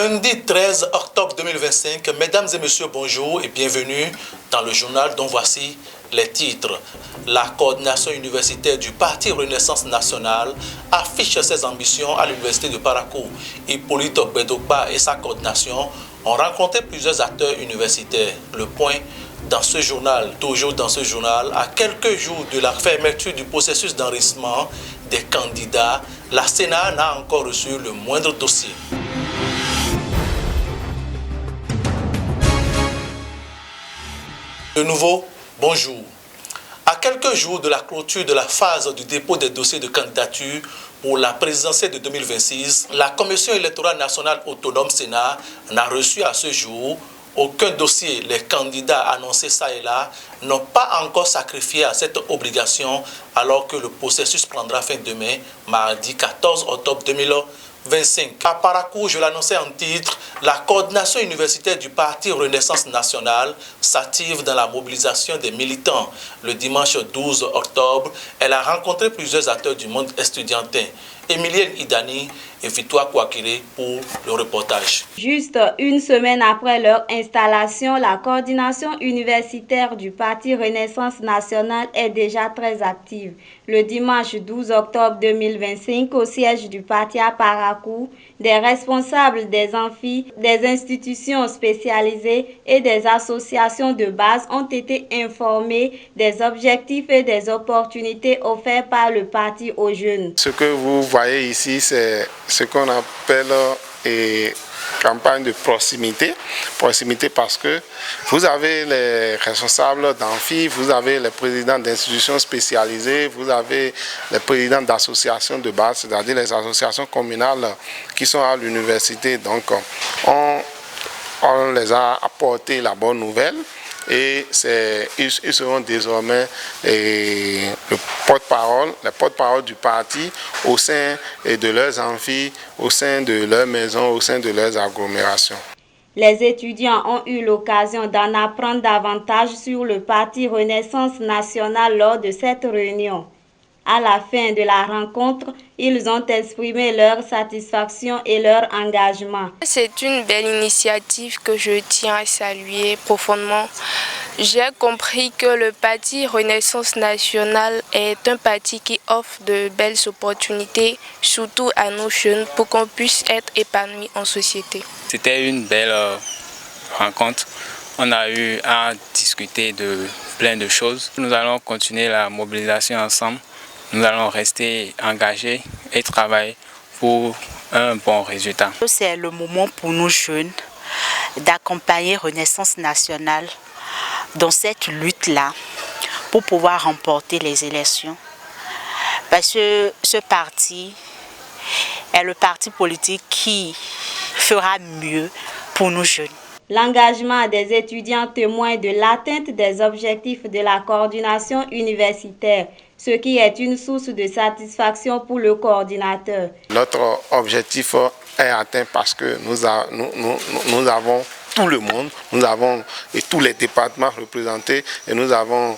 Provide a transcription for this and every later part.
Lundi 13 octobre 2025, mesdames et messieurs, bonjour et bienvenue dans le journal dont voici les titres. La coordination universitaire du Parti Renaissance Nationale affiche ses ambitions à l'université de Parakou. Hippolyte Bedokba et sa coordination ont rencontré plusieurs acteurs universitaires. Le point dans ce journal, toujours dans ce journal, à quelques jours de la fermeture du processus d'enregistrement des candidats, la Sénat n'a encore reçu le moindre dossier. De nouveau, bonjour. À quelques jours de la clôture de la phase du dépôt des dossiers de candidature pour la présidentielle de 2026, la Commission électorale nationale autonome Sénat n'a reçu à ce jour aucun dossier. Les candidats annoncés ça et là n'ont pas encore sacrifié à cette obligation alors que le processus prendra fin demain, mardi 14 octobre 2025. À Parakou, je l'annonçais en titre, la coordination universitaire du Parti Renaissance Nationale s'active dans la mobilisation des militants. Le dimanche 12 octobre, elle a rencontré plusieurs acteurs du monde estudiantin. Emilienne Idani et Victoire Kouakire pour le reportage. Juste une semaine après leur installation, la coordination universitaire du Parti Renaissance Nationale est déjà très active. Le dimanche 12 octobre 2025, au siège du parti à Parakou, des responsables des amphis, des institutions spécialisées et des associations de base ont été informés des objectifs et des opportunités offerts par le parti aux jeunes. Ce que vous voyez ici, c'est ce qu'on appelle campagne de proximité. Proximité parce que vous avez les responsables d'amphi, vous avez les présidents d'institutions spécialisées, vous avez les présidents d'associations de base, c'est-à-dire les associations communales qui sont à l'université. Donc, on les a apporté la bonne nouvelle. Et ils seront désormais les porte-parole du parti au sein de leurs amphis, au sein de leurs maisons, au sein de leurs agglomérations. Les étudiants ont eu l'occasion d'en apprendre davantage sur le Parti Renaissance Nationale lors de cette réunion. À la fin de la rencontre, ils ont exprimé leur satisfaction et leur engagement. C'est une belle initiative que je tiens à saluer profondément. J'ai compris que le Parti Renaissance Nationale est un parti qui offre de belles opportunités, surtout à nos jeunes, pour qu'on puisse être épanouis en société. C'était une belle rencontre. On a eu à discuter de plein de choses. Nous allons continuer la mobilisation ensemble. Nous allons rester engagés et travailler pour un bon résultat. C'est le moment pour nous jeunes d'accompagner Renaissance Nationale dans cette lutte-là pour pouvoir remporter les élections. Parce que ce parti est le parti politique qui fera mieux pour nous jeunes. L'engagement des étudiants témoigne de l'atteinte des objectifs de la coordination universitaire, ce qui est une source de satisfaction pour le coordinateur. Notre objectif est atteint parce que nous avons tout le monde, nous avons tous les départements représentés et nous avons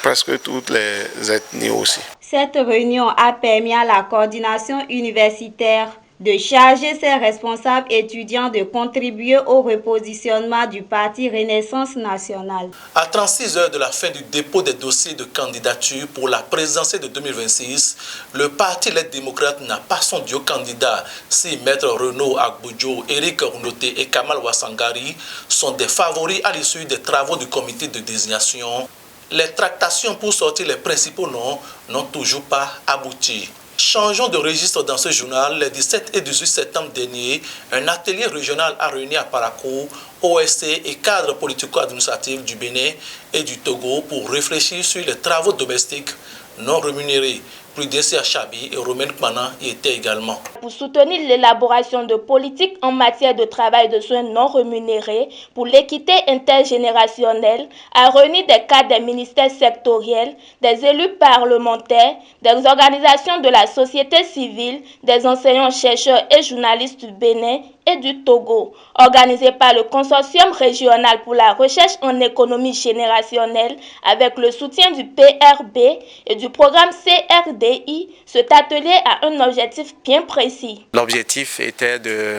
presque toutes les ethnies aussi. Cette réunion a permis à la coordination universitaire de charger ses responsables étudiants de contribuer au repositionnement du Parti Renaissance Nationale. À 36 heures de la fin du dépôt des dossiers de candidature pour la présidentielle de 2026, le Parti Les Démocrates n'a pas son duo candidat. Si Maître Renaud Agbodjo, Éric Rounoté et Kamal Wassangari sont des favoris à l'issue des travaux du comité de désignation, les tractations pour sortir les principaux noms n'ont toujours pas abouti. Changeons de registre dans ce journal. Les 17 et 18 septembre dernier, un atelier régional a réuni à Parakou, OSC et cadres politico-administratifs du Bénin et du Togo pour réfléchir sur les travaux domestiques non rémunérés. Prudence Chabi et Romain Kmana y étaient également. Pour soutenir l'élaboration de politiques en matière de travail de soins non rémunérés pour l'équité intergénérationnelle, a réuni des cadres des ministères sectoriels, des élus parlementaires, des organisations de la société civile, des enseignants, chercheurs et journalistes du Bénin et du Togo, organisé par le Consortium régional pour la recherche en économie générationnelle avec le soutien du PRB et du programme CRDI. Cet atelier a un objectif bien précis. L'objectif était de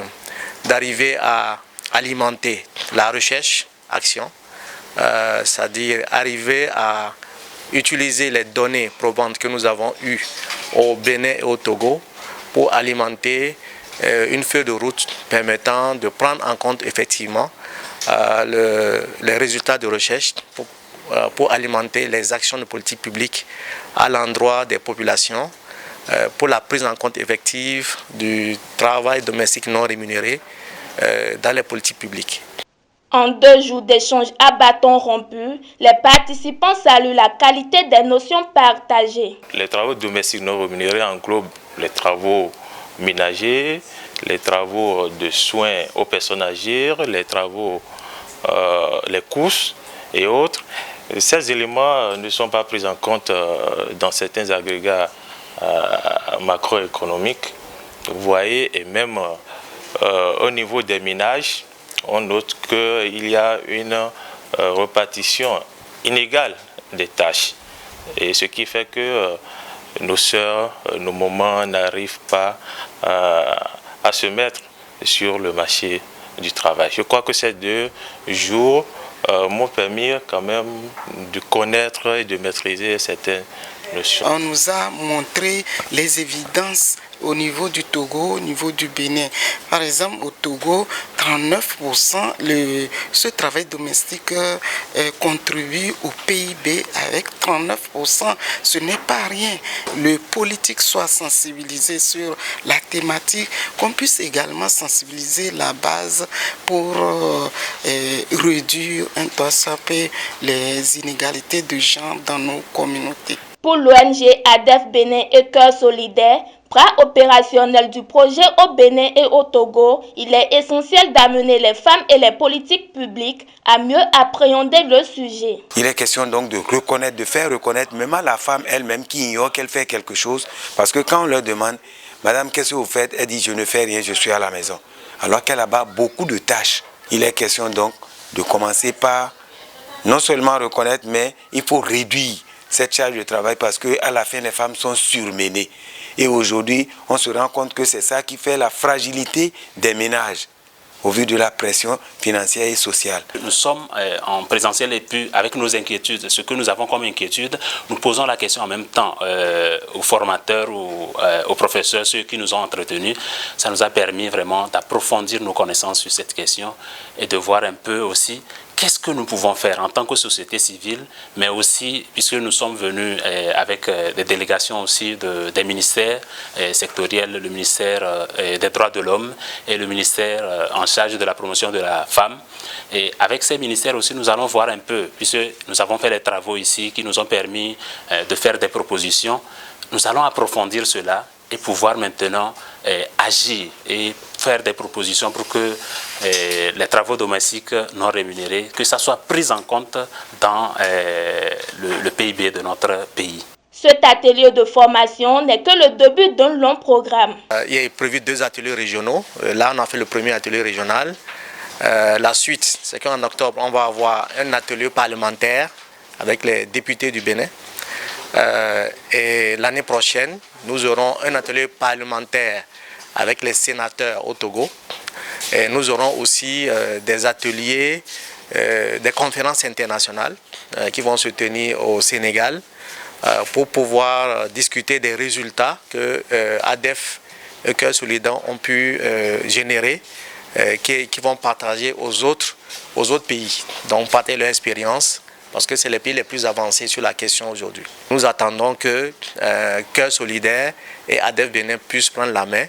d'arriver à alimenter la recherche, action, c'est-à-dire arriver à utiliser les données probantes que nous avons eues au Bénin et au Togo pour alimenter une feuille de route permettant de prendre en compte effectivement les résultats de recherche pour alimenter les actions de politique publique à l'endroit des populations, pour la prise en compte effective du travail domestique non rémunéré dans les politiques publiques. En 2 jours d'échange à bâton rompu, les participants saluent la qualité des notions partagées. Les travaux domestiques non rémunérés englobent les travaux ménagers, les travaux de soins aux personnes âgées, les travaux, les courses et autres. Ces éléments ne sont pas pris en compte dans certains agrégats macroéconomiques. Vous voyez, et même au niveau des ménages, on note qu'il y a une répartition inégale des tâches. Et ce qui fait que nos sœurs, nos mamans n'arrivent pas à se mettre sur le marché du travail. Je crois que ces 2 jours m'ont permis quand même de connaître et de maîtriser certaines notions. On nous a montré les évidences au niveau du Togo, au niveau du Bénin. Par exemple, au Togo, 39%, ce travail domestique contribue au PIB avec 39%. Ce n'est pas rien. Le politique soit sensibilisé sur la thématique, qu'on puisse également sensibiliser la base pour réduire un peu les inégalités de genre dans nos communautés. Pour l'ONG ADEF Bénin et Cœur Solidaire, bras opérationnel du projet au Bénin et au Togo, il est essentiel d'amener les femmes et les politiques publiques à mieux appréhender le sujet. Il est question donc de reconnaître, de faire reconnaître même à la femme elle-même qui ignore qu'elle fait quelque chose. Parce que quand on leur demande, Madame, qu'est-ce que vous faites? Elle dit, je ne fais rien, je suis à la maison. Alors qu'elle a beaucoup de tâches. Il est question donc de commencer par non seulement reconnaître, mais il faut réduire cette charge de travail parce qu'à la fin, les femmes sont surmenées. Et aujourd'hui, on se rend compte que c'est ça qui fait la fragilité des ménages au vu de la pression financière et sociale. Nous sommes en présentiel et puis avec nos inquiétudes, ce que nous avons comme inquiétude, nous posons la question en même temps aux formateurs ou aux professeurs, ceux qui nous ont entretenus. Ça nous a permis vraiment d'approfondir nos connaissances sur cette question et de voir un peu aussi qu'est-ce que nous pouvons faire en tant que société civile, mais aussi, puisque nous sommes venus avec des délégations aussi des ministères sectoriels, le ministère des droits de l'homme et le ministère en charge de la promotion de la femme. Et avec ces ministères aussi, nous allons voir un peu, puisque nous avons fait des travaux ici qui nous ont permis de faire des propositions. Nous allons approfondir cela et pouvoir maintenant agir et faire des propositions pour que les travaux domestiques non rémunérés, que ça soit pris en compte dans le PIB de notre pays. Cet atelier de formation n'est que le début d'un long programme. Il est prévu 2 ateliers régionaux. Là, on a fait le premier atelier régional. La suite, c'est qu'en octobre, on va avoir un atelier parlementaire avec les députés du Bénin. Et l'année prochaine, nous aurons un atelier parlementaire avec les sénateurs au Togo. Et nous aurons aussi des ateliers, des conférences internationales qui vont se tenir au Sénégal pour pouvoir discuter des résultats que ADEF et Cœur Solidaire ont pu générer, qui vont partager aux autres pays, donc partager leur expérience, parce que c'est les pays les plus avancés sur la question aujourd'hui. Nous attendons que Cœur Solidaire et ADEF Bénin puissent prendre la main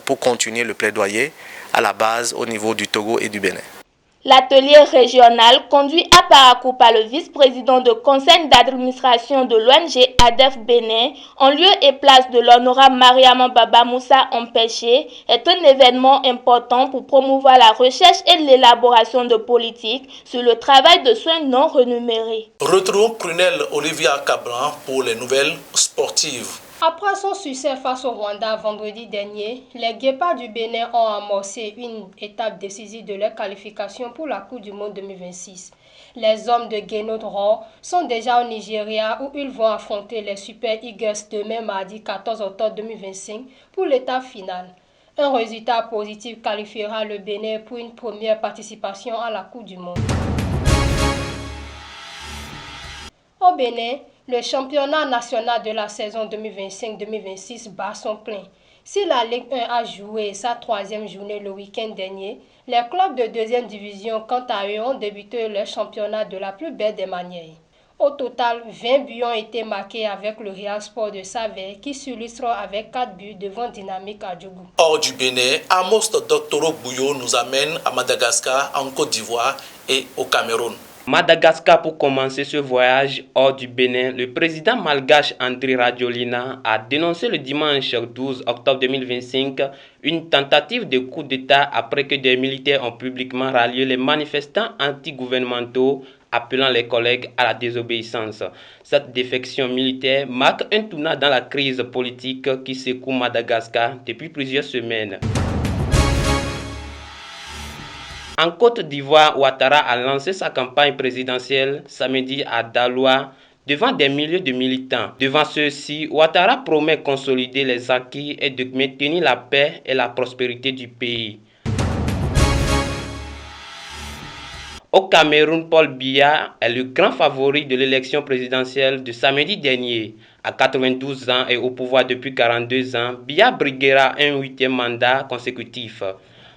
pour continuer le plaidoyer à la base au niveau du Togo et du Bénin. L'atelier régional conduit à Parakou par le vice-président du conseil d'administration de l'ONG ADEF Bénin, en lieu et place de l'honorable Mariama Baba Moussa Empêché, est un événement important pour promouvoir la recherche et l'élaboration de politiques sur le travail de soins non rémunérés. Retrouvons Prunelle Olivia Cabran pour les nouvelles sportives. Après son succès face au Rwanda vendredi dernier, les Guépards du Bénin ont amorcé une étape décisive de leur qualification pour la Coupe du Monde 2026. Les hommes de Guénaud Roar sont déjà au Nigeria où ils vont affronter les Super Eagles demain mardi 14 octobre 2025 pour l'étape finale. Un résultat positif qualifiera le Bénin pour une première participation à la Coupe du Monde. Au Bénin, le championnat national de la saison 2025-2026 bat son plein. Si la Ligue 1 a joué sa 3e journée le week-end dernier, les clubs de 2e division, quant à eux, ont débuté leur championnat de la plus belle des manières. Au total, 20 buts ont été marqués avec le Real Sport de Saverne qui s'illustre avec 4 buts devant Dynamique Adjougou. Hors du Bénin, Amos Dr Bouyo nous amène à Madagascar, en Côte d'Ivoire et au Cameroun. Madagascar, pour commencer ce voyage hors du Bénin, le président malgache Andry Rajoelina a dénoncé le dimanche 12 octobre 2025 une tentative de coup d'État après que des militaires ont publiquement rallié les manifestants anti-gouvernementaux appelant les collègues à la désobéissance. Cette défection militaire marque un tournant dans la crise politique qui secoue Madagascar depuis plusieurs semaines. En Côte d'Ivoire, Ouattara a lancé sa campagne présidentielle samedi à Daloa devant des milliers de militants. Devant ceux-ci, Ouattara promet consolider les acquis et de maintenir la paix et la prospérité du pays. Au Cameroun, Paul Biya est le grand favori de l'élection présidentielle de samedi dernier. À 92 ans et au pouvoir depuis 42 ans, Biya briguera un 8e mandat consécutif.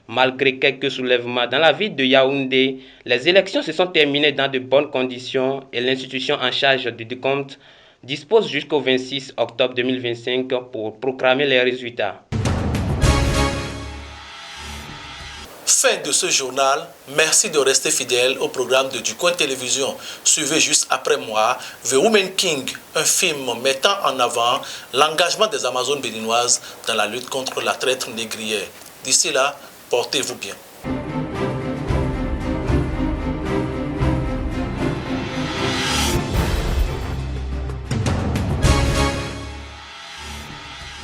Malgré quelques soulèvements dans la ville de Yaoundé, les élections se sont terminées dans de bonnes conditions et l'institution en charge du décompte dispose jusqu'au 26 octobre 2025 pour proclamer les résultats. Fin de ce journal. Merci de rester fidèle au programme de Du Coin Télévision. Suivez juste après moi The Woman King, un film mettant en avant l'engagement des Amazones béninoises dans la lutte contre la traite négrière. D'ici là, portez-vous bien.